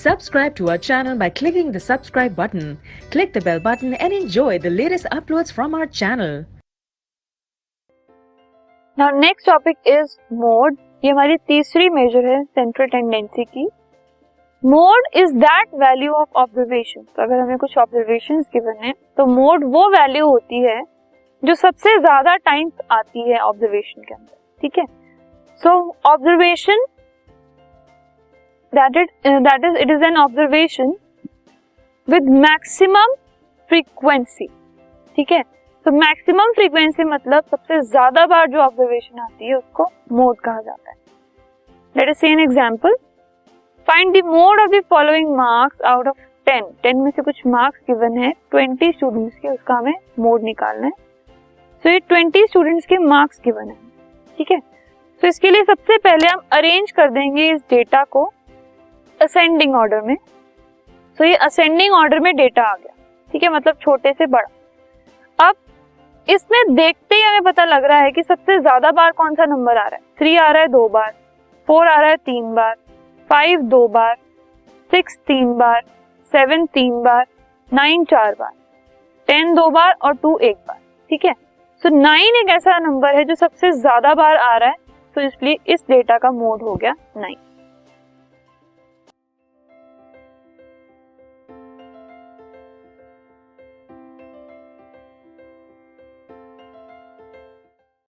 Subscribe to our channel by clicking the subscribe button. Click the bell button and enjoy the latest uploads from our channel. Now next topic is mode. ये हमारी तीसरी major है central tendency की. Mode is that value of observation. तो अगर हमें कुछ observations given है तो मोड वो वैल्यू होती है जो सबसे ज्यादा टाइम्स आती है ऑब्जर्वेशन के अंदर. ठीक है. सो observation that is it is an observation with maximum frequency. ठीक है. तो मैक्सिमम फ्रीक्वेंसी मतलब सबसे ज्यादा बार जो ऑब्जर्वेशन आती है उसको मोड कहा जाता है. Let us see an example. Find the mode of the following marks out of 10. 10 में से कुछ मार्क्स गिवन है 20 स्टूडेंट्स के, उसका हमें मोड निकालना है. सो ये 20 स्टूडेंट्स के मार्क्स गिवन है. ठीक है. तो इसके लिए सबसे पहले हम अरेंज कर देंगे इस डेटा को असेंडिंग ऑर्डर में. सो ये असेंडिंग ऑर्डर में डेटा आ गया. ठीक है. मतलब छोटे से बड़ा. अब इसमें देखते ही हमें पता लग रहा है कि सबसे ज्यादा बार कौन सा नंबर आ रहा है. 3 आ रहा है 2 बार, 4 आ रहा है 3 बार, 5 2 बार, 6 3 बार, 7 3 बार, 9 4 बार, 10 2 बार और 2 1 बार. ठीक है. सो 9 एक ऐसा नंबर है जो सबसे ज्यादा बार आ रहा है. तो इसलिए इस डेटा का मोड हो गया 9.